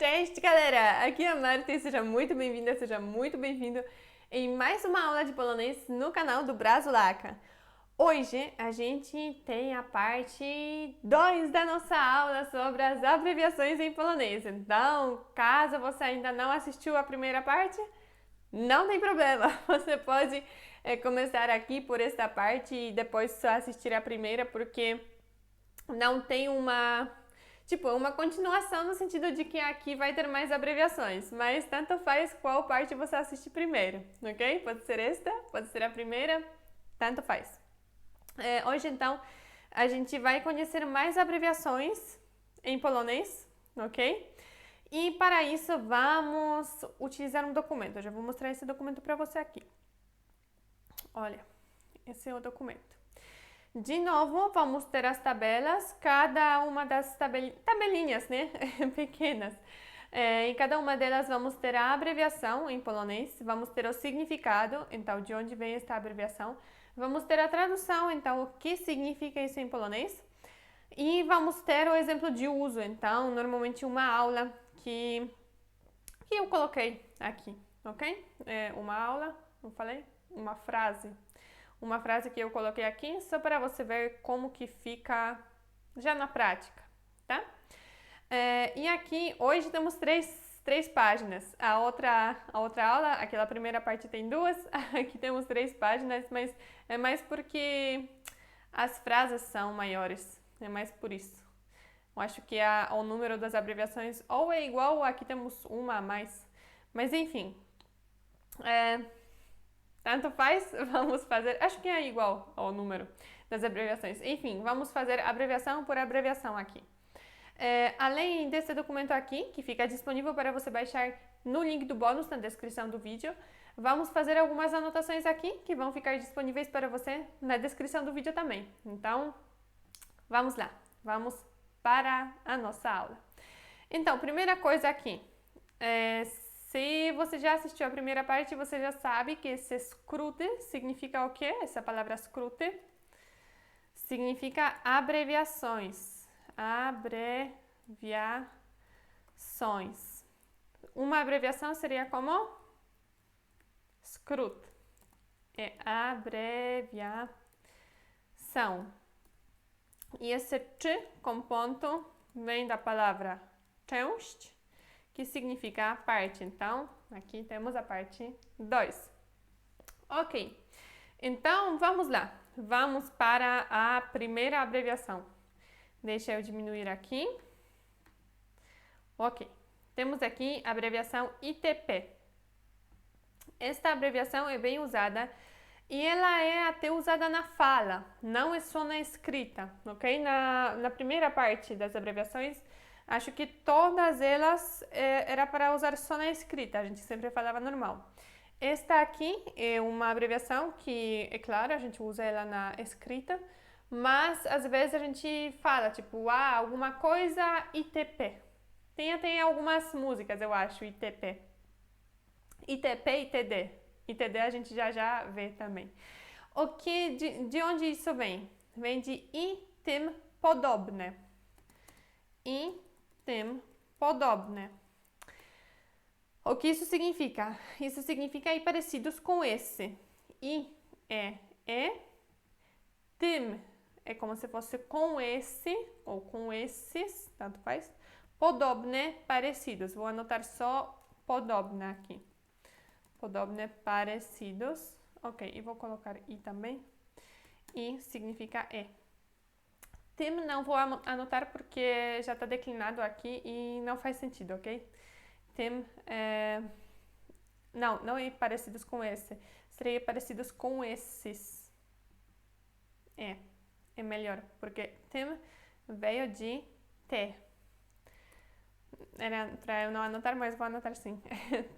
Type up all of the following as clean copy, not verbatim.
Cześć, galera! Aqui é a Marta e seja muito bem-vinda, seja muito bem-vindo em mais uma aula de polonês no canal do Brasulaca. Hoje a gente tem a parte 2 da nossa aula sobre as abreviações em polonês. Então, caso você ainda não assistiu a primeira parte, não tem problema. Você pode começar aqui por esta parte e depois só assistir a primeira, porque não tem uma continuação no sentido de que aqui vai ter mais abreviações, mas tanto faz qual parte você assiste primeiro, ok? Pode ser esta, pode ser a primeira, tanto faz. Hoje, então, a gente vai conhecer mais abreviações em polonês, ok? E para isso, vamos utilizar um documento. Eu já vou mostrar esse documento para você aqui. Olha, esse é o documento. De novo, vamos ter as tabelas, cada uma das tabelinhas, né, pequenas. Em cada uma delas vamos ter a abreviação em polonês, vamos ter o significado, então de onde vem esta abreviação, vamos ter a tradução, então o que significa isso em polonês, e vamos ter o exemplo de uso, então normalmente uma aula que eu coloquei aqui, ok? Uma aula, não falei? Uma frase que eu coloquei aqui só para você ver como que fica já na prática, tá? E aqui hoje temos três páginas. A outra aula, aquela primeira parte tem duas, aqui temos 3 páginas, mas é mais porque as frases são maiores, é mais por isso. Eu acho que o número das abreviações ou é igual ou aqui temos uma a mais. Mas enfim, tanto faz, vamos fazer, acho que é igual ao número das abreviações. Enfim, vamos fazer abreviação por abreviação aqui. Além desse documento aqui, que fica disponível para você baixar no link do bônus na descrição do vídeo, vamos fazer algumas anotações aqui que vão ficar disponíveis para você na descrição do vídeo também. Então, vamos lá, vamos para a nossa aula. Então, primeira coisa aqui, se você já assistiu a primeira parte, você já sabe que esse skróty significa o quê? Essa palavra skróty significa abreviações. Abreviações. Uma abreviação seria como? Skrót. É abreviação. E esse czy com ponto vem da palavra część, que significa a parte. Então, aqui temos a parte 2. Ok. Então, vamos lá. Vamos para a primeira abreviação. Deixa eu diminuir aqui. Ok. Temos aqui a abreviação ITP. Esta abreviação é bem usada e ela é até usada na fala, não é só na escrita, ok? Na primeira parte das abreviações, acho que todas elas era para usar só na escrita, a gente sempre falava normal. Esta aqui é uma abreviação que, é claro, a gente usa ela na escrita, mas às vezes a gente fala, tipo, alguma coisa ITP. Tem até algumas músicas, eu acho, ITP. ITP e ITD. ITD a gente já vê também. De onde isso vem? Vem de i tym podobne. I tym podobne. O que isso significa? Isso significa ir parecidos com esse. I é tym é como se fosse com esse ou com esses, tanto faz. Podobne, parecidos. Vou anotar só podobne aqui. Podobne, parecidos. Ok, e vou colocar i também. I significa e. Tym não vou anotar porque já está declinado aqui e não faz sentido, ok? Tym não é parecidos com esse. Seria parecidos com esses. É melhor, porque tym veio de te. Era para eu não anotar, mas vou anotar sim.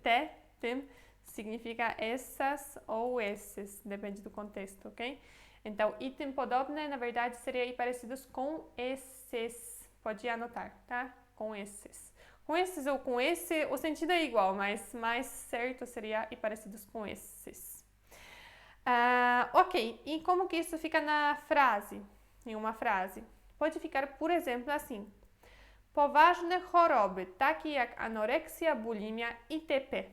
Te, tym, significa essas ou esses, depende do contexto, ok? Então, i tym podobne, na verdade, seria ir parecidos com esses. Pode anotar, tá? Com esses. Com esses ou com esse, o sentido é igual, mas mais certo seria ir parecidos com esses. Ok, e como que isso fica na frase? Em uma frase? Pode ficar, por exemplo, assim. Poważne choroby, takie jak anoreksja, bulimia itp.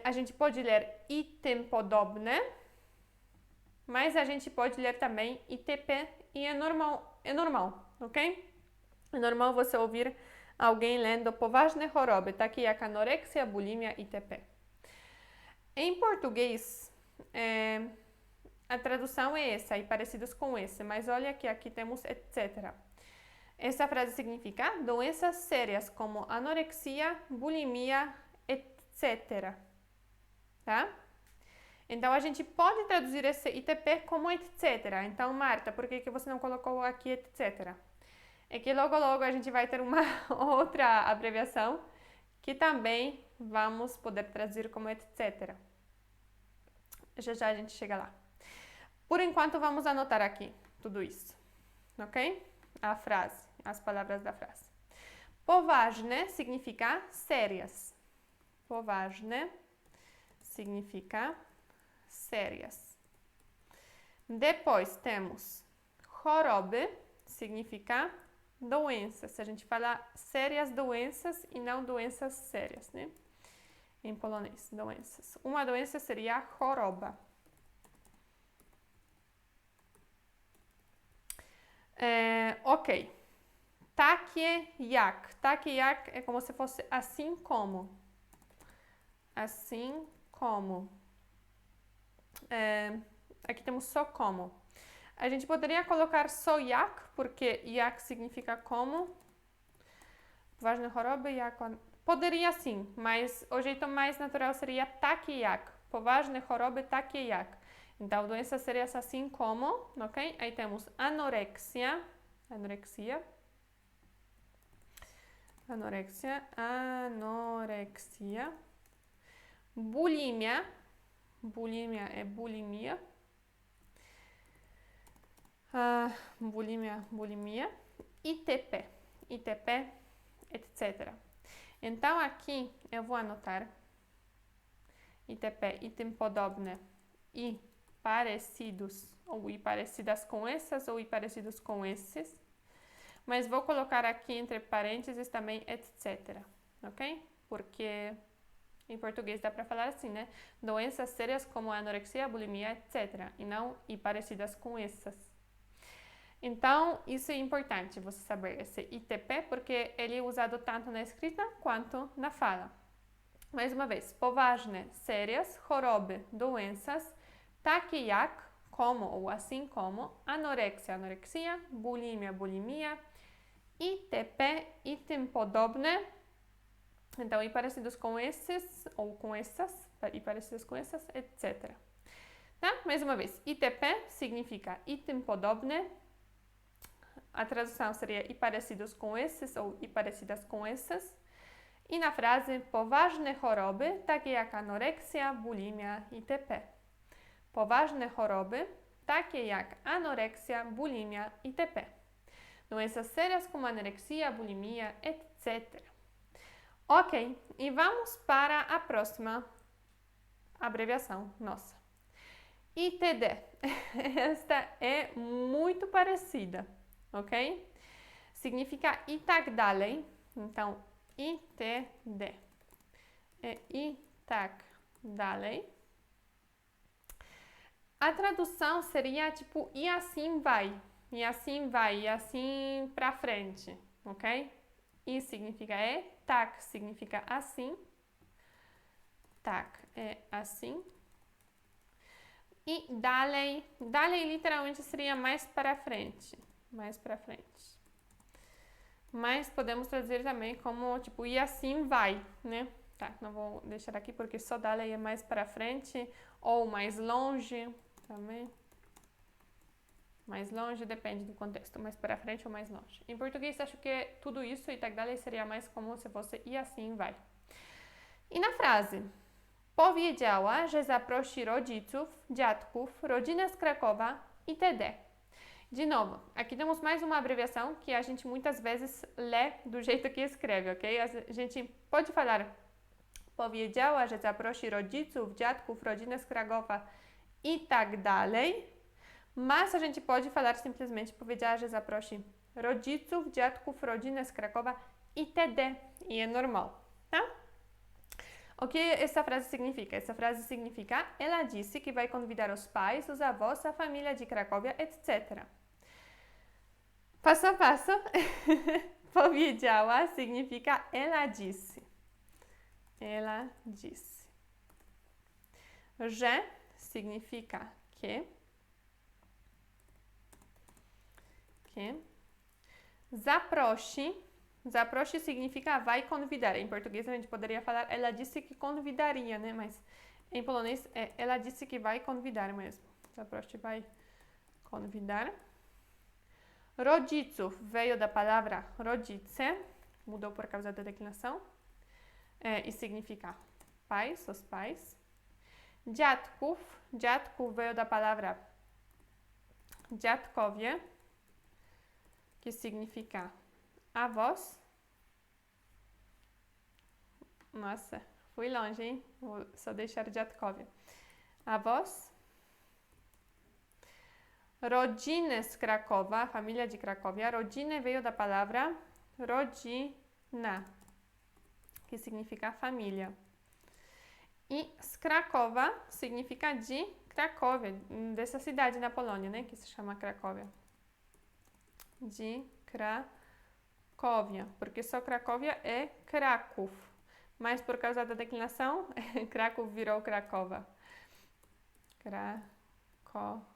A gente pode ler e tym podobne, mas a gente pode ler também itp e é normal, ok? É normal você ouvir alguém lendo poważne choroby, takie jak anoreksja, bulimia itp. Em português, a tradução é essa e parecidos com esse, mas olha que aqui temos etc. Essa frase significa doenças sérias como anorexia, bulimia, etc. Tá? Então, a gente pode traduzir esse ITP como etc. Então, Marta, por que você não colocou aqui etc? É que logo a gente vai ter uma outra abreviação que também vamos poder traduzir como etc. Já a gente chega lá. Por enquanto, vamos anotar aqui tudo isso, ok? A frase, as palavras da frase. Poważne significa sérias. Poważne significa sérias. Depois temos choroby, significa doenças. A gente fala sérias doenças e não doenças sérias, né? Em polonês, doenças. Uma doença seria choroba. Ok. Takie jak. Takie jak é como se fosse assim como. Assim como. Aqui temos só como. A gente poderia colocar só jak, porque jak significa como. Poważne choroby, jak. Poderia sim, mas o jeito mais natural seria takie jak. Poważne choroby, takie jak. Então, doenças sérias assim como, ok? Aí temos anorexia, bulimia é bulimia, bulimia, ITP, etc. Então, aqui eu vou anotar ITP, item podobne e parecidos, ou e parecidas com essas, ou e parecidos com esses. Mas vou colocar aqui entre parênteses também etc, ok? Porque em português dá para falar assim, né? Doenças sérias como anorexia, bulimia, etc. E não e parecidas com essas. Então, isso é importante você saber esse ITP, porque ele é usado tanto na escrita quanto na fala. Mais uma vez, poważne, sérias, choroby, doenças, takie jak, como ou assim como, anorexia, anorexia, bulimia, bulimia, ITP, item podobne, então, e parecidos com esses, ou com essas, e parecidos com essas, etc. Tá? Mais uma vez, ITP significa item podobne, a tradução seria e parecidos com esses, ou e parecidas com essas. I na frase poważne choroby, takie jak anoreksja, bulimia itp. Poważne choroby, takie jak anoreksja, bulimia itp. Doenças sérias como anorexia, bulimia, etc. Ok, e vamos para a próxima abreviação nossa. ITD. Esta é muito parecida, ok? Significa i tak dalej. Então, ITD. É i tak dalej. A tradução seria tipo e assim vai, e assim vai, e assim pra frente, ok? I significa tak significa assim, tak é assim. E dalej, dalej literalmente seria mais para frente, mais para frente. Mas podemos traduzir também como, tipo, e assim vai, né? Tá, não vou deixar aqui porque só dalej é mais para frente ou mais longe também. Mais longe, depende do contexto, mais para frente ou mais longe. Em português, acho que tudo isso, i tak dalej, seria mais como se fosse e assim vai. I na frase powiedziała, że zaprosi rodziców, dziadków, rodzinę z Krakowa itd. De novo, aqui temos mais uma abreviação que a gente muitas vezes lê do jeito que escreve, ok? A gente pode falar powiedziała, że zaprosi rodziców, dziadków, rodzinę z Krakowa i tak dalej, mas a gente pode falar simplesmente powiedziała, że zaprosi rodziców, dziadków, rodzinę z Krakowa itd. E é normal, tá? O que essa frase significa? Essa frase significa: ela disse que vai convidar os pais, os avós, a família de Cracóvia, etc. Passo a passo. Powiedziała significa ela disse. Ela disse. Że significa que. Zaprosi. Zaprosi significa vai convidar. Em português a gente poderia falar ela disse que convidaria, né? Mas em polonês é ela disse que vai convidar mesmo. Zaprosi vai convidar. Rodziców veio da palavra rodzice, mudou por causa da declinação, e significa pais, os pais. Dziadków, dziadków veio da palavra dziadkowie, que significa avós. Nossa, fui longe, hein? Vou só deixar dziadkowie. Avós. Rodzinę z Krakowa, família de Cracóvia. Rodzinę veio da palavra rodzina, que significa família. E z Krakowa significa de Cracóvia, dessa cidade na Polônia, né? Que se chama Cracóvia. De Cracóvia, porque só Cracóvia é Kraków. Mas por causa da declinação, Kraków virou Krakowa. Cracóvia.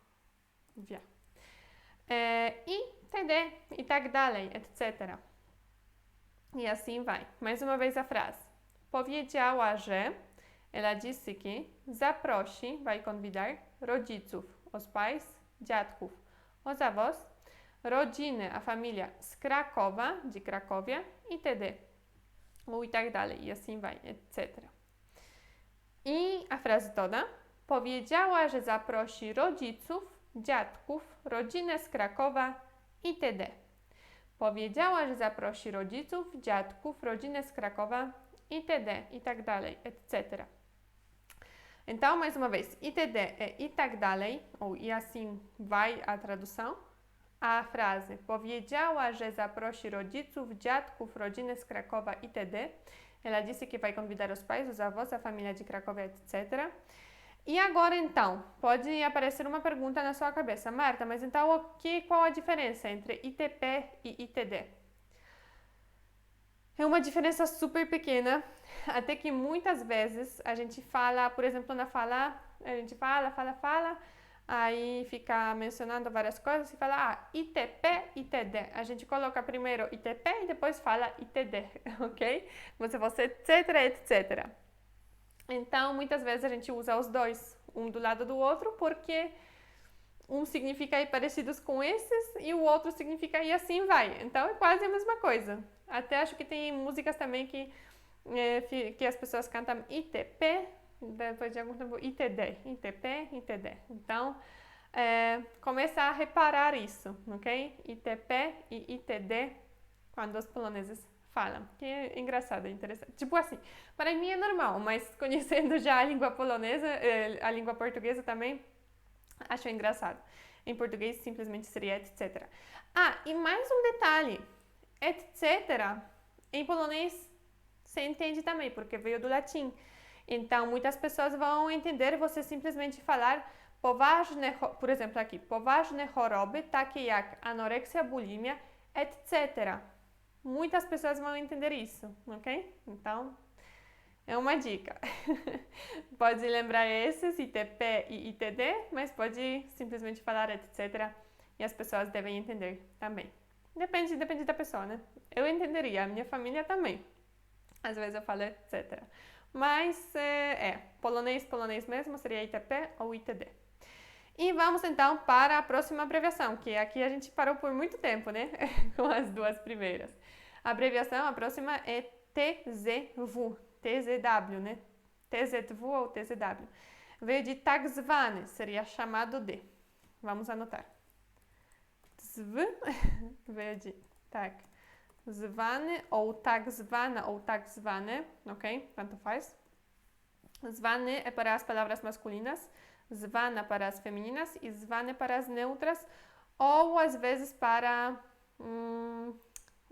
Itd. E tak dalej, etc. E assim vai. Mais uma vez a frase. Powiedziała, że, ela disse que, zaprosi, vai convidar, rodziców, os pais, dziadków, os avós, rodzinę, a família z Krakowa, de Cracóvia, itd. Ou e tak dalej, e assim vai, etc. I a frase toda. Powiedziała, że zaprosi rodziców, dziadków, rodzinę z Krakowa itd. Powiedziała, że zaprosi rodziców, dziadków, rodzinę z Krakowa itd. E tak dalej, etc. Então, mais uma vez, itd. É e tak dalej, ou e assim vai a tradução. A frase powiedziała, że zaprosi rodziców, dziadków, rodzinę z Krakowa itd. Ela disse que vai convidar os pais, os avós, a família de Cracóvia, etc. E agora, então, pode aparecer uma pergunta na sua cabeça. Marta, mas então qual a diferença entre ITP e ITD? É uma diferença super pequena, até que muitas vezes a gente fala, por exemplo, na fala, a gente fala, aí fica mencionando várias coisas e fala, ITP, ITD. A gente coloca primeiro ITP e depois fala ITD, ok? Você, etc, etc. Então, muitas vezes a gente usa os dois, um do lado do outro, porque um significa ir parecidos com esses e o outro significa e assim vai. Então, é quase a mesma coisa. Até acho que tem músicas também que as pessoas cantam ITP, depois de algum tempo ITD, ITP, ITD. Então, começa a reparar isso, ok? ITP e ITD, quando os poloneses falam, que é engraçado, é interessante. Tipo assim, para mim é normal, mas conhecendo já a língua polonesa, a língua portuguesa também, acho engraçado. Em português simplesmente seria etc. E mais um detalhe, etc. em polonês você entende também, porque veio do latim. Então, muitas pessoas vão entender você simplesmente falar poważne, por exemplo aqui, poważne choroby, takie jak anorexia, bulimia, etc. Muitas pessoas vão entender isso, ok? Então, é uma dica. Pode lembrar esses, ITP e ITD, mas pode simplesmente falar etc. E as pessoas devem entender também. Depende da pessoa, né? Eu entenderia, a minha família também. Às vezes eu falo etc. Mas, polonês mesmo seria ITP ou ITD. E vamos então para a próxima abreviação, que aqui a gente parou por muito tempo, né? Com as duas primeiras. A abreviação, a próxima é TZW, TZW, né? TZW ou TZW. Veio de tak zwany, seria chamado de. Vamos anotar. Zw veio de tak zwany ou tak zwana ou tak zwane, ok? Tanto faz. Zwany é para as palavras masculinas, zwana para as femininas e zwane para as neutras, ou às vezes para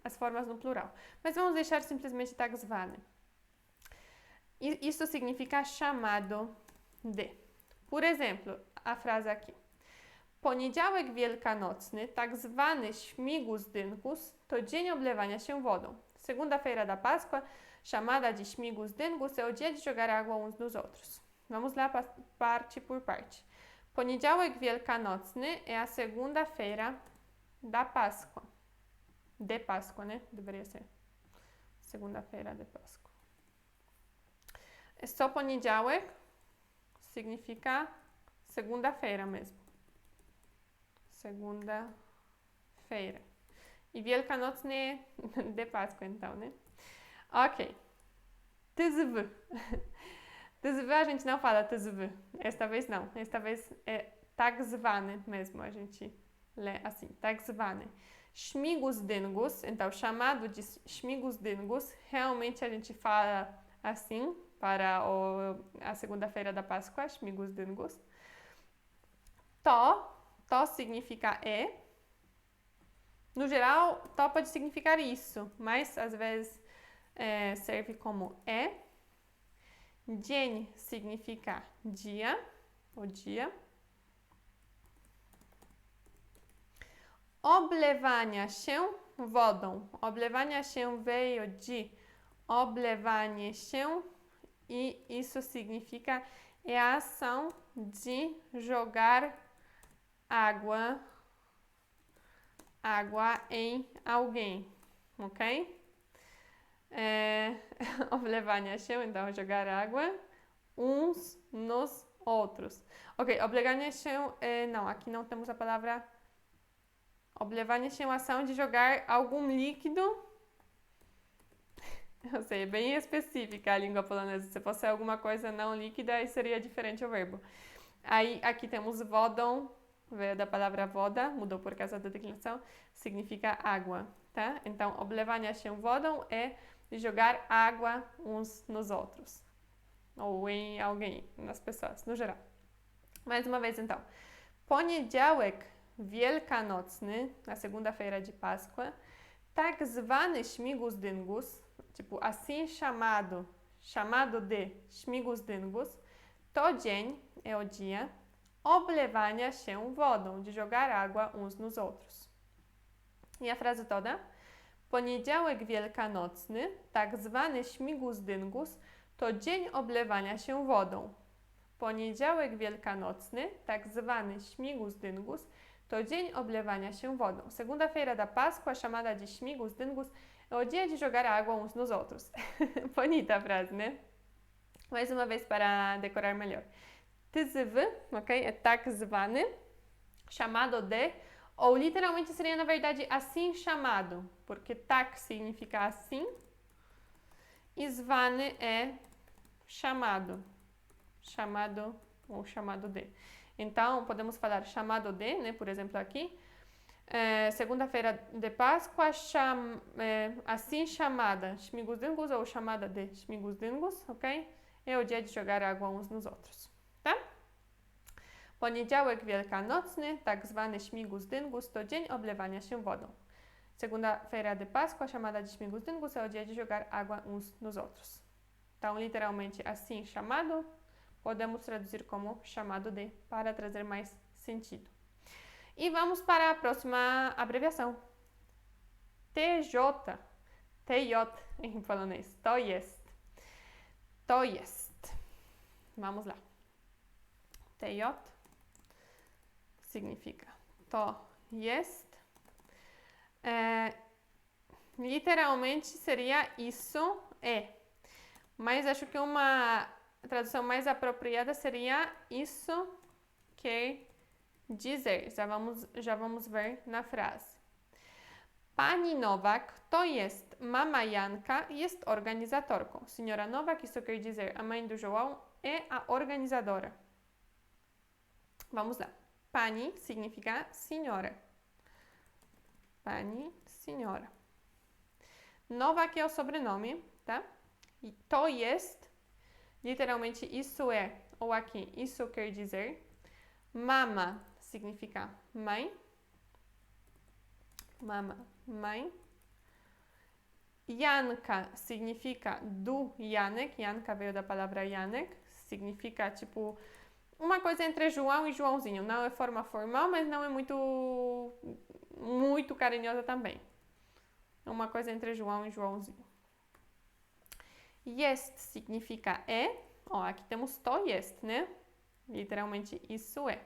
as formas no plural. Mas vamos deixar simplesmente tak zwany. Isso significa chamado de. Por exemplo, a frase aqui. Poniedziałek wielkanocny, tak zwany śmigus dynkus, to dzień oblewania się wodą. Segunda-feira da Páscoa, chamada de śmigus dynkus, é o dia de jogar água uns nos outros. Vamos lá, parte por parte. Poniedziałek wielkanocny é a segunda-feira da Páscoa. De Páscoa, né? Deveria ser. Segunda-feira de Páscoa. É só poniedziałek, significa segunda-feira mesmo. Segunda-feira. E wielkanocny é de Páscoa, então, né? Ok. Tzw. Tzw a gente não fala tzw. Esta vez não. Esta vez é tak zwany mesmo. A gente lê assim. Tak zwany. Śmigus dyngus. Então, chamado de śmigus dyngus. Realmente a gente fala assim para a segunda-feira da Páscoa. Śmigus dyngus. To significa No geral, to pode significar isso, mas às vezes serve como Dzień significa dia, o dia. Oblewania się wodą. Oblewania się veio de oblewanie się e isso significa a ação de jogar água em alguém, ok? Oblewania się, então jogar água uns nos outros. Ok, oblewania się, não, aqui não temos a palavra oblewania się, a ação de jogar algum líquido. Eu sei, é bem específica a língua polonesa. Se fosse alguma coisa não líquida, aí seria diferente o verbo. Aí, aqui temos wodą, veio da palavra woda, mudou por causa da declinação, significa água, tá? Então, oblewania się wodą é jogar água uns nos outros. Ou em alguém, nas pessoas, no geral. Mais uma vez, então. Poniedziałek wielkanocny, na segunda-feira de Páscoa, tak zwany śmigus dyngus, tipo assim chamado de śmigus dyngus, to dzień, é o dia, oblewania się wodą, de jogar água uns nos outros. E a frase toda? Poniedziałek wielkanocny, tak zwany śmigus dyngus, to dzień oblewania się wodą. Poniedziałek wielkanocny, tak zwany śmigus dyngus, to dzień oblewania się wodą. Segunda-feira da Páscoa, chamada de śmigus dyngus, é o dia de jogar água uns nos outros. Bonita a frase, né? Mais uma vez para decorar melhor. Tzw, ok? É tak zwany, chamado de, ou literalmente seria, na verdade, assim chamado, porque tak significa assim, e zwany é chamado ou chamado de. Então, podemos falar chamado de, né? Por exemplo, aqui, segunda-feira de Páscoa, assim chamada, śmigus dyngus, ou chamada de śmigus dyngus, ok? É o dia de jogar água uns nos outros, tá? Poniedziałek wielkanocny, tak zwany śmigus dyngus, to dzień oblewania się wodą. Segunda-feira de Páscoa, chamada de śmigus dyngus, é o dia de jogar água uns nos outros. Então, literalmente, assim chamado, podemos traduzir como chamado de, para trazer mais sentido. E vamos para a próxima abreviação. TJ em polonês. To jest. Vamos lá. TJ significa to jest. Literalmente seria isso é. Mas acho que uma tradução mais apropriada seria isso quer dizer. Já vamos ver na frase. Pani Nowak to jest mama Janka e jest organizatorką. Senhora Nowak, isso quer dizer a mãe do João é a organizadora. Vamos lá. Pani significa senhora. Pani, senhora. Nowak é o sobrenome, tá? E to jest, literalmente isso é, ou aqui, isso quer dizer. Mama significa mãe. Mama, mãe. Janka significa do Janek. Janka veio da palavra Janek. Significa, tipo, uma coisa entre João e Joãozinho. Não é forma formal, mas não é muito carinhosa também. É uma coisa entre João e Joãozinho. Jest significa é. Ó, aqui temos to jest, né? Literalmente, isso é.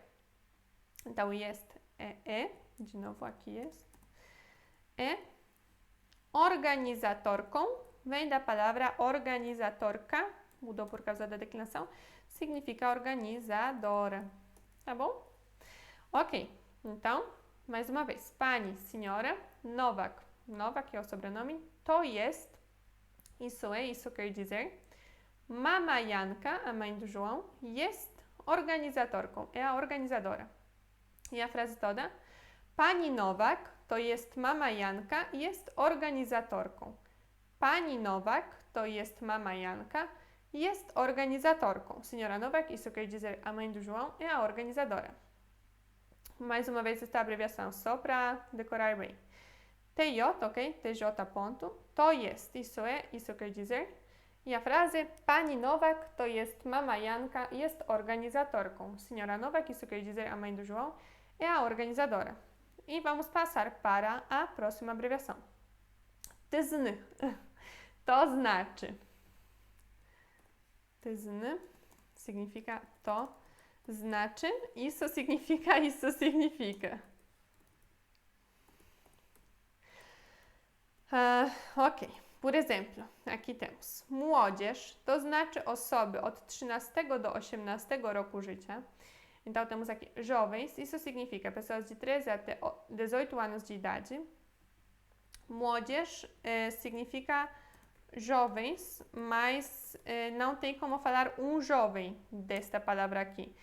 Então, jest é. De novo, aqui jest. É. Organizatorką vem da palavra organizatorka. Mudou por causa da declinação. Significa organizadora. Tá bom? Ok. Então, mais uma vez. Pani, senhora. Nowak. Nowak é o sobrenome. To jest. Isso é, isso quer dizer. Mama Janka, a mãe do João. Jest organizatorką. É a organizadora. E a frase toda. Pani Nowak, to jest mama Janka, jest organizatorką. Pani Nowak, to jest mama Janka, jest organizatorką. Senhora Nowak, isso quer dizer a mãe do João, é a organizadora. Mais uma vez esta abreviação, só para decorar bem. TJ, ok? TJ ponto. To jest, isso é, isso quer dizer. E a frase, Pani Nowak, to jest mama Janka, jest organizatorką. Senhora Nowak, isso quer dizer a mãe do João, é a organizadora. E vamos passar para a próxima abreviação. Tzn. To znaczy. Tzn significa to znaczy. Isso significa, isso significa. Ok. Por exemplo, aqui temos młodzież, to znaczy osoby od 13 do 18 roku życia. Então, temos aqui jovens, isso significa pessoas de 13 até 18 anos de idade. Młodzież significa jovens, mas não tem como falar jovem desta palavra aqui.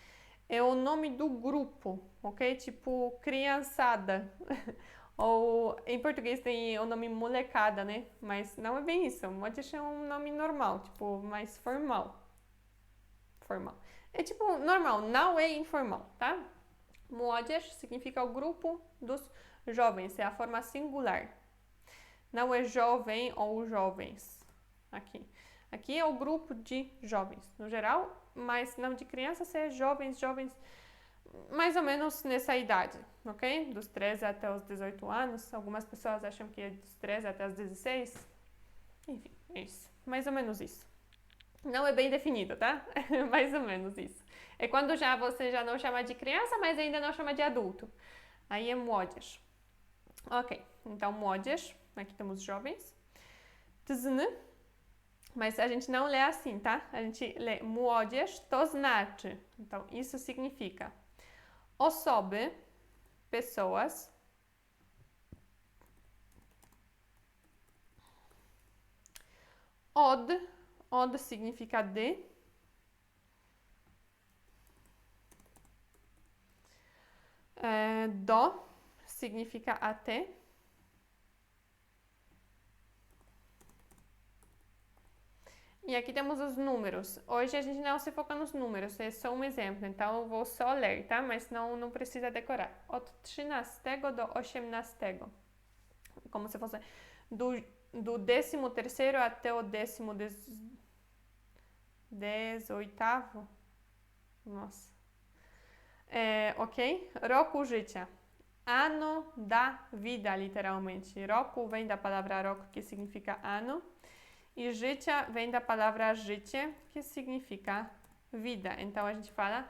É o nome do grupo, ok? Tipo criançada. Ou em português tem o nome molecada, né? Mas não é bem isso. Młodzież é um nome normal, tipo mais formal. Formal. É tipo normal, não é informal, tá? Młodzież significa o grupo dos jovens, é a forma singular. Não é jovem ou jovens. Aqui. Aqui é o grupo de jovens, no geral, mas não de crianças, é jovens, mais ou menos nessa idade, ok? Dos 13 até os 18 anos. Algumas pessoas acham que é dos 13 até os 16. Enfim, é isso. Mais ou menos isso. Não é bem definido, tá? Mais ou menos isso. É quando você já não chama de criança, mas ainda não chama de adulto. Aí é młodzież. Ok, então młodzież, aqui temos jovens. Tzn, mas a gente não lê assim, tá? A gente lê młodzież, to znaczy. Então, isso significa osoby, pessoas, od significa de, do significa até, e aqui temos os números. Hoje a gente não se foca nos números, é só um exemplo, então eu vou só ler, tá? Mas não precisa decorar. Od 13 do 18. Como se fosse do 13º até o 18º. Nossa. Ok? Roku życia. Ano da vida, literalmente. Roku vem da palavra roku, que significa ano. E życia vem da palavra życie, que significa vida. Então, a gente fala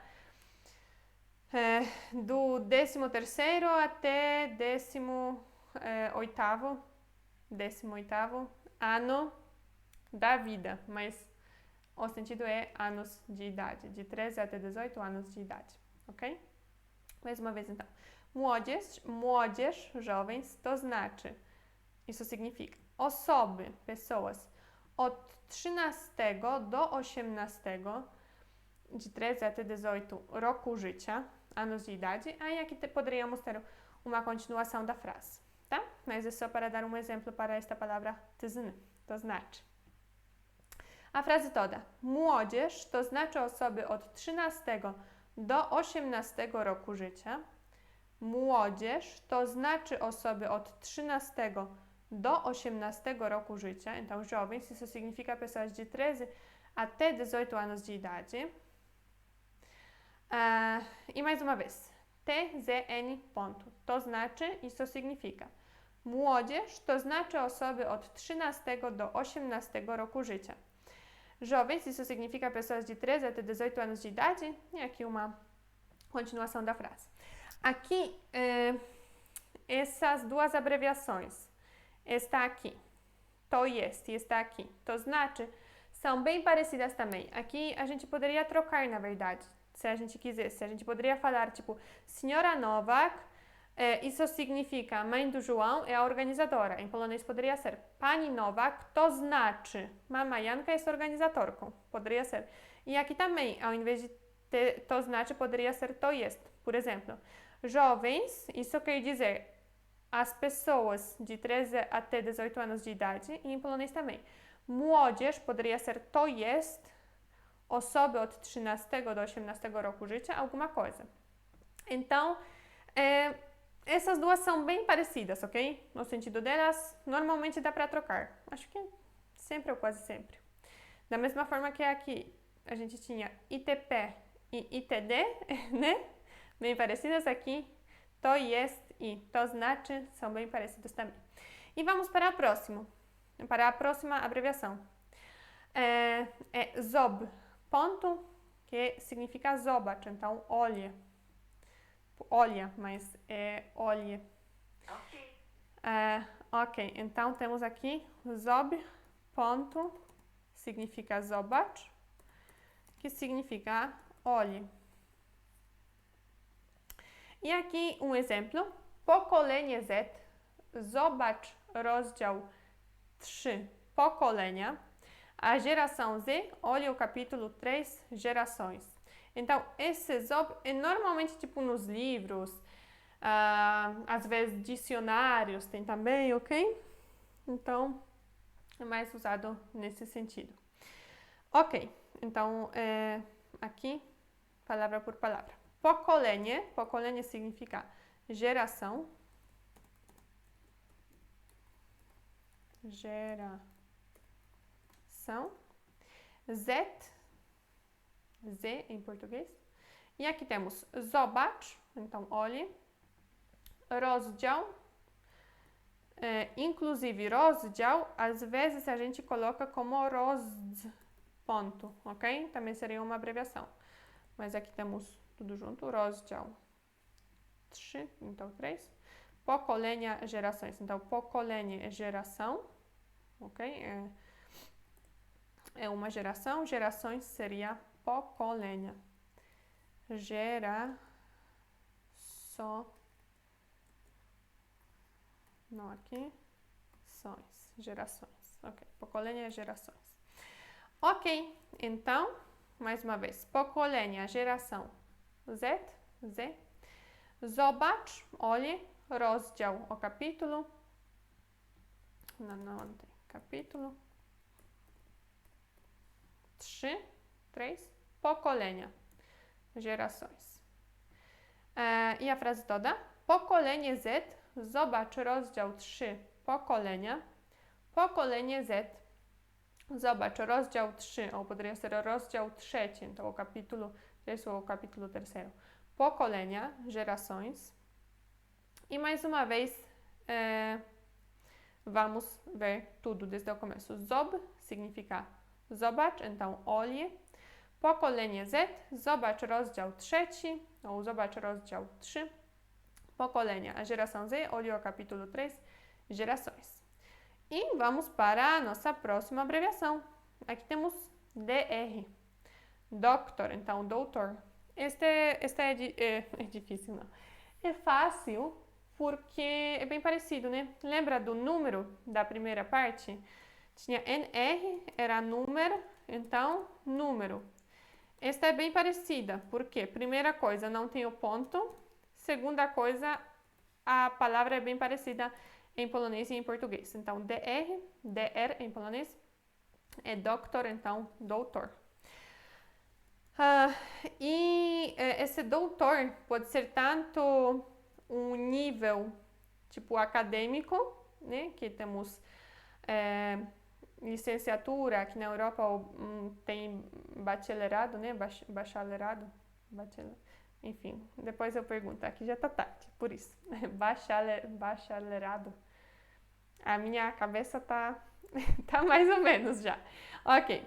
do 13º até 18º ano da vida. Mas o sentido é anos de idade. De 13 até 18 anos de idade. Ok? Mais uma vez, então. Młodzież, jovens, to znaczy. Isso significa osoby, pessoas, od 13 do 18, de 13 até 18 roku życia, anos de idade. Aí aqui poderíamos ter uma continuação da frase, tá? Mas é só para dar um exemplo para esta palavra tzn, to znaczy. A frase toda. Młodzież to znaczy osoby od 13 do 18 roku życia. młodzież to znaczy osoby od 13 do 18 roku życia. Então, jovens, isso significa pessoas de 13 até 18 anos de idade. E mais uma vez, TZN ponto. To znaczy, isso significa młodzież to znaczy osoby od 13 do 18 roku życia. Jovens, isso significa pessoas de 13 até 18 anos de idade. E aqui uma continuação da frase. Aqui, essas duas abreviações, está aqui, to jest, está aqui. To znaczy, são bem parecidas também. Aqui a gente poderia trocar, na verdade, se a gente quisesse. A gente poderia falar, tipo, Senhora Nowak, isso significa mãe do João, é a organizadora. Em polonês poderia ser Pani Nowak, to znaczy, mama Janka jest organizatorką. Poderia ser. E aqui também, ao invés de to znaczy, poderia ser to jest. Por exemplo, jovens, isso quer dizer as pessoas de 13 até 18 anos de idade, e em polonês também. Młodzież poderia ser to jest, osoby od 13 do 18 roku życia, alguma coisa. Então, essas duas são bem parecidas, ok? No sentido delas, normalmente dá para trocar. Acho que sempre ou quase sempre. Da mesma forma que aqui a gente tinha ITP e ITD, né? Bem parecidas aqui. To jest e to znaczy são bem parecidos também. E vamos para o próximo. Para a próxima abreviação. ZOB, ponto, que significa zobacz, então olha. Olha, mas é olhe. Ok. Ok, então temos aqui ZOB, ponto, significa zobacz, que significa olhe. I aqui um exemplo. Pokolenie Z, zobacz rozdział 3, pokolenia. A geração Z, olha o capítulo 3, gerações. Então, esse zob é normalmente tipo nos livros, às vezes dicionários tem também, ok? Então, é mais usado nesse sentido. Ok, então, aqui, palavra por palavra. Pokolenie, pokolenie significa geração. Geração. Z em português. E aqui temos zobacz, então olhe. Rozdział. Inclusive, rozdział, às vezes a gente coloca como rozdz, ponto, ok? Também seria uma abreviação. Mas aqui temos tudo junto, rozdział 3, então 3. Pokolenia, gerações. Então, pokolenie é geração, ok? É uma geração, gerações seria pokolenia. Não aqui. Gerações. Ok. Pokolenia, gerações. Ok. Então, mais uma vez. Pokolenia, geração. Z. Zobacz, olhe. Rozdział, o capítulo. Não tem. Capítulo. 3. Pokolenia. Gerações. I a frase toda. Pokolenie Z. Zobacz rozdział 3. Pokolenia. Pokolenie Z. Zobacz rozdział 3. Ou poderia ser rozdział 3. Então, o capítulo 3 ou o capítulo 3. Pokolenia. Gerações. E mais uma vez, vamos ver tudo desde o começo. Zob significa zobacz, então olhe. Pokolenie Z, zobacz rozdział 3, ou zobacz rozdział 3. Pokolenia, a geração Z, olhe o capítulo 3, gerações. E vamos para a nossa próxima abreviação. Aqui temos DR, doctor, então doutor. Esta é difícil, não. É fácil, porque é bem parecido, né? Lembra do número da primeira parte? Tinha NR, era número, então número. Esta é bem parecida, porque primeira coisa, não tem o ponto. Segunda coisa, a palavra é bem parecida em polonês e em português. Então, DR em polonês é doctor, então doutor. E esse doutor pode ser tanto um nível tipo acadêmico, né? Que temos licenciatura, aqui na Europa tem bacharelado, né? Bacharelado, enfim, depois eu pergunto, aqui já tá tarde, por isso. Bacharelado. A minha cabeça tá, tá mais ou menos já. Ok.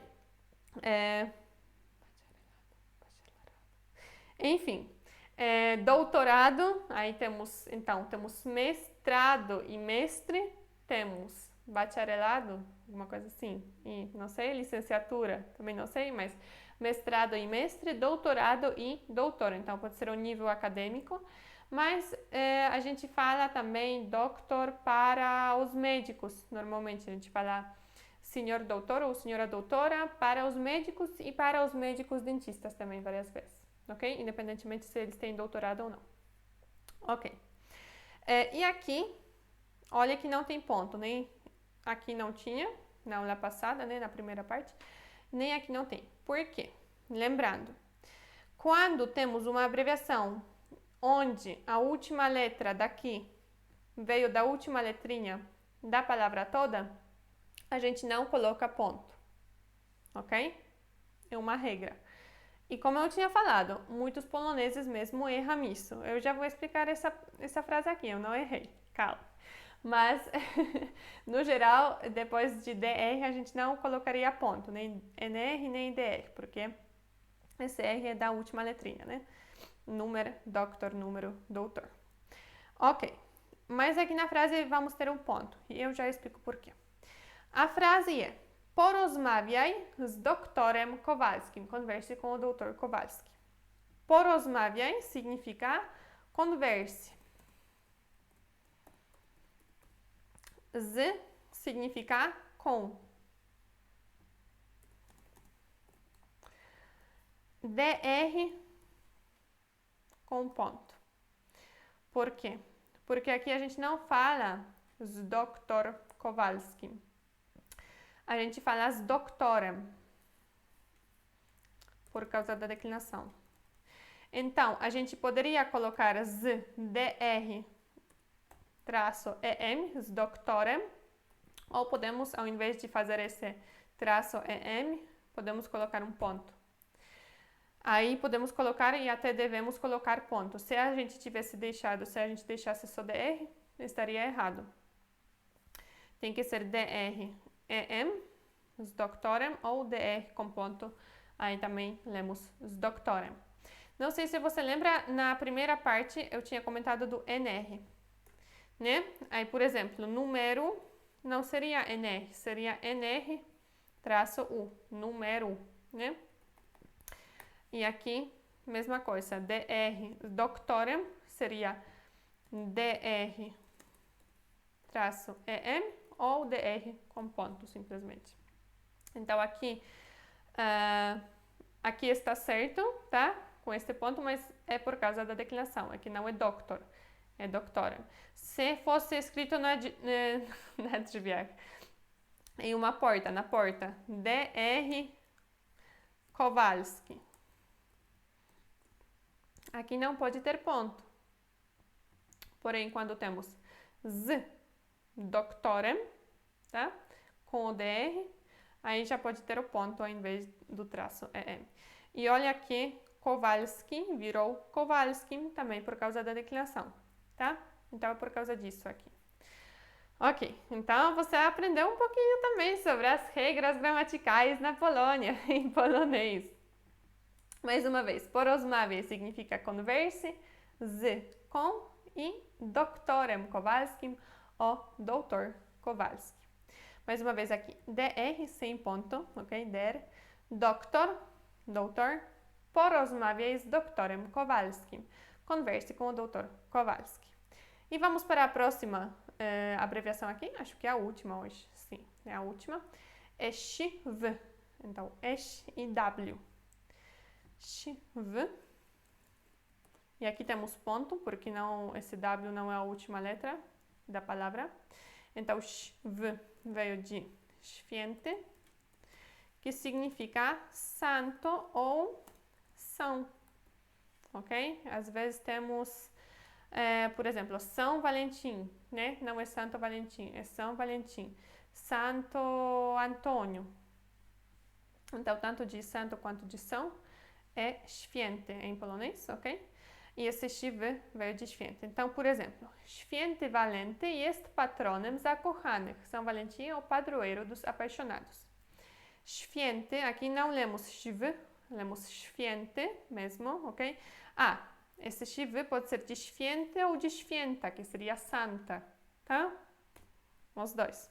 Enfim, doutorado, aí temos, então, temos mestrado e mestre, temos bacharelado, alguma coisa assim, e não sei, licenciatura, também não sei, mas mestrado e mestre, doutorado e doutor, então pode ser um nível acadêmico, mas a gente fala também doctor para os médicos, normalmente a gente fala senhor doutor ou senhora doutora para os médicos e para os médicos dentistas também, várias vezes. Ok? Independentemente se eles têm doutorado ou não. Ok. E aqui, olha que não tem ponto, nem aqui não tinha, na aula passada, né, na primeira parte, nem aqui não tem. Por quê? Lembrando, quando temos uma abreviação onde a última letra daqui veio da última letrinha da palavra toda, a gente não coloca ponto. Ok? É uma regra. E como eu tinha falado, muitos poloneses mesmo erram isso. Eu já vou explicar essa frase aqui, eu não errei, calma. Mas, no geral, depois de DR, a gente não colocaria ponto, nem NR, nem DR, porque esse R é da última letrinha, né? Número, doctor, número, doutor. Ok, mas aqui na frase vamos ter um ponto, e eu já explico por quê. A frase é: porozmawiaj z doktorem Kowalskim. Converse com o doutor Kowalski. Porozmawiaj significa converse. Z significa com. DR com ponto. Por quê? Porque aqui a gente não fala z doktor Kowalskim. A gente fala z doktorem. Por causa da declinação. Então, a gente poderia colocar z, dr, traço em, z doktorem, ou podemos, ao invés de fazer esse traço em, podemos colocar um ponto. Aí podemos colocar e até devemos colocar ponto. Se a gente deixasse só dr, estaria errado. Tem que ser dr, em, z doktorem, ou dr com ponto. Aí também lemos z doktorem. Não sei se você lembra, na primeira parte eu tinha comentado do NR, né? Aí, por exemplo, número não seria NR, seria NR traço U, número, né? E aqui, mesma coisa, DR, doctorem, seria DR traço EM ou DR com ponto, simplesmente. Então, aqui está certo, tá? Com este ponto, mas é por causa da declinação, aqui não é doctor, é doctora. Se fosse escrito na em uma porta, na porta, DR Kowalski. Aqui não pode ter ponto. Porém, quando temos z, doctorem, tá? Com o DR, aí já pode ter o ponto ao invés do traço EM. E olha aqui, Kowalski virou Kowalskim também por causa da declinação, tá? Então é por causa disso aqui. Ok, então você aprendeu um pouquinho também sobre as regras gramaticais na Polônia, em polonês. Mais uma vez, porozmawiaj significa converse, z com e doktorem Kowalskim, o doutor Kowalski. Mais uma vez aqui, dr sem ponto, ok? Der, doktor, doutor, porozmawiaj z doktorem Kowalskim. Converse com o doutor Kowalski. E vamos para a próxima abreviação aqui, acho que é a última hoje, sim, é a última. É SHV, então S e W. SHV. E aqui temos ponto, porque não, esse W não é a última letra da palavra. Então, SHV veio de święty, que significa santo ou são, ok? Às vezes temos Por exemplo, São Valentim, né? Não é Santo Valentim, é São Valentim. Santo Antônio. Então, tanto de santo quanto de são é święty em polonês, ok? E esse święty veio de święty. Então, por exemplo, Święty Walenty jest patronem zakochanych. São Valentim é o padroeiro dos apaixonados. Święty, aqui não lemos św, lemos święty mesmo, ok? Esse św pode ser de święty ou de święta, que seria santa, tá? Os dois.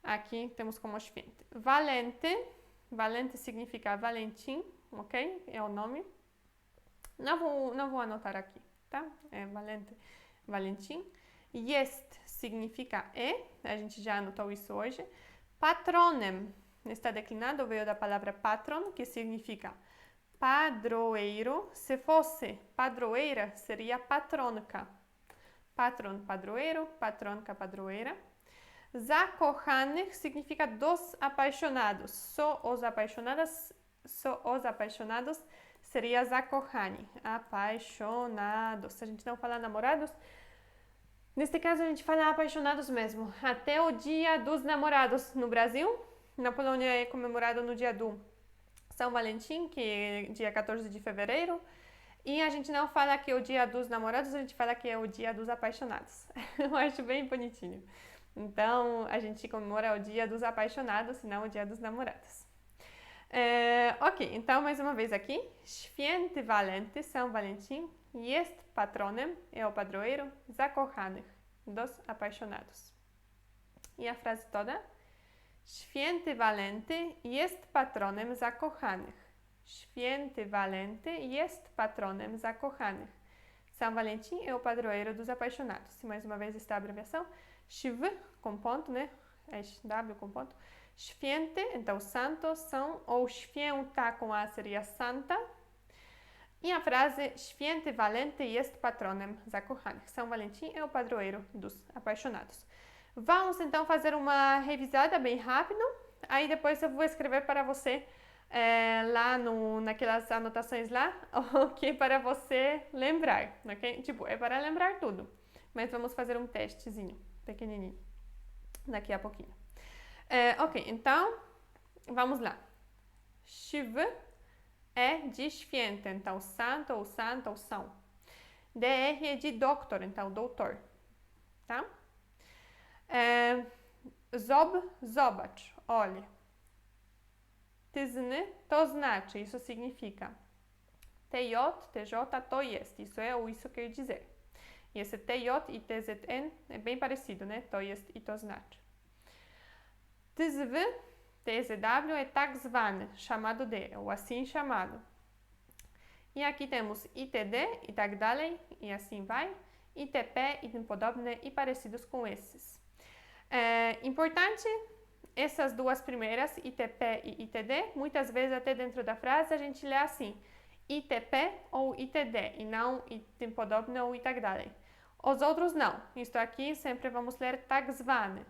Aqui temos como święty. Valenty, Valente significa Valentim, ok? É o nome. Não vou anotar aqui, tá? É Valente, Valentim. Jest significa a gente já anotou isso hoje. Patronem, está declinado, veio da palavra patron, que significa padroeiro. Se fosse padroeira, seria patronka. Patron, padroeiro, patronka, padroeira. Zakochanych significa dos apaixonados. Só os apaixonados seria zakochani. Apaixonados. A gente não fala namorados. Neste caso, a gente fala apaixonados mesmo. Até o dia dos namorados no Brasil. Na Polônia é comemorado no dia do São Valentim, que é dia 14 de fevereiro. E a gente não fala que é o dia dos namorados, a gente fala que é o dia dos apaixonados. Eu acho bem bonitinho. Então, a gente comemora o dia dos apaixonados, não o dia dos namorados. Ok, então mais uma vez aqui. Święty Walenty, São Valentim, jest patronem, é o padroeiro, zakochanych, dos apaixonados. E a frase toda? Święty Walenty jest patronem zakochanych. Święty Walenty jest patronem zakochanych. São Valentim é o padroeiro dos apaixonados. E mais uma vez esta abreviação. Św com ponto, né? W com ponto. Święty, então santo, são, ou święta com A seria santa. E a frase Święty Walenty jest patronem zakochanych. São Valentim é o padroeiro dos apaixonados. Vamos então fazer uma revisada bem rápido. Aí depois eu vou escrever para você lá naquelas anotações lá, ok? Para você lembrar, ok? Tipo, é para lembrar tudo. Mas vamos fazer um testezinho pequenininho daqui a pouquinho. Ok, então vamos lá. Św é de święty, então santo ou santa ou são. DR é de doctor, então doutor, tá? Zobacz, olha. Tyzny to znaczy, isso significa. TJ, TJ, to jest, isso é ou isso quer dizer. E esse TJ e TZN é bem parecido, né? To jest i to znaczy. TZW, TZW é tak zwany, chamado de, ou assim chamado. E aqui temos ITD e tak dalej, e assim vai. ITP e tym podobne e parecidos com esses. Importante, essas duas primeiras, ITP e ITD, muitas vezes até dentro da frase a gente lê assim. ITP ou ITD, e não i tym podobne ou i tak dalej. Os outros não. Isto aqui sempre vamos ler tak zwany.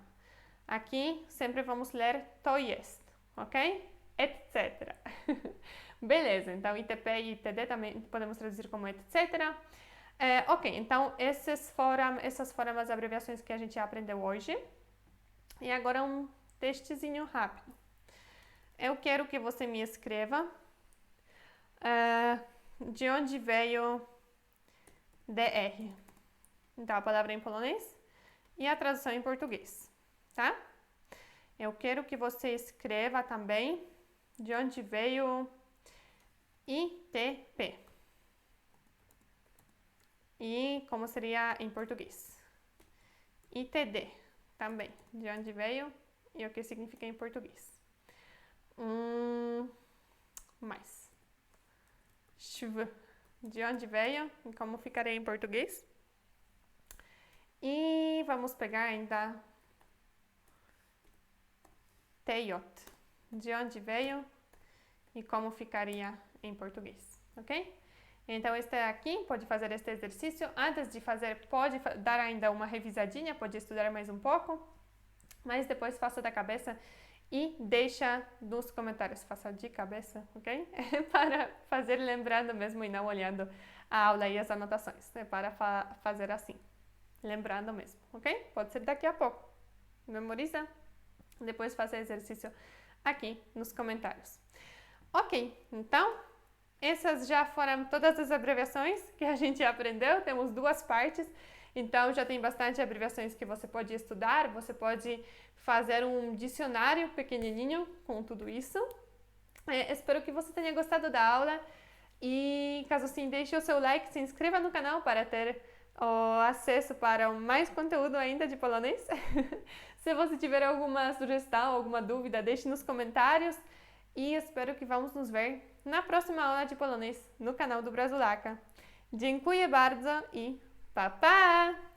Aqui sempre vamos ler to jest, ok? Etc. Beleza, então ITP e ITD também podemos traduzir como etc. Ok, então essas foram as abreviações que a gente aprendeu hoje. E agora um testezinho rápido. Eu quero que você me escreva de onde veio DR. Então, a palavra em polonês e a tradução em português, tá? Eu quero que você escreva também de onde veio ITP. E como seria em português? ITD também, de onde veio e o que significa em português. Mais. Św, de onde veio e como ficaria em português. E vamos pegar ainda TJ, de onde veio e como ficaria em português, ok? Então, este aqui pode fazer este exercício. Antes de fazer, pode dar ainda uma revisadinha, pode estudar mais um pouco, mas depois faça da cabeça e deixa nos comentários, faça de cabeça, ok? Para fazer lembrando mesmo e não olhando a aula e as anotações, é para fazer assim, lembrando mesmo, ok? Pode ser daqui a pouco. Memoriza, depois faça exercício aqui nos comentários. Ok, então essas já foram todas as abreviações que a gente aprendeu, temos 2 partes. Então, já tem bastante abreviações que você pode estudar, você pode fazer um dicionário pequenininho com tudo isso. Espero que você tenha gostado da aula e, caso sim, deixe o seu like, se inscreva no canal para ter acesso para mais conteúdo ainda de polonês. Se você tiver alguma sugestão, alguma dúvida, deixe nos comentários e espero que vamos nos ver na próxima aula de polonês no canal do Brazulaca. Dziękuję bardzo i pa pa!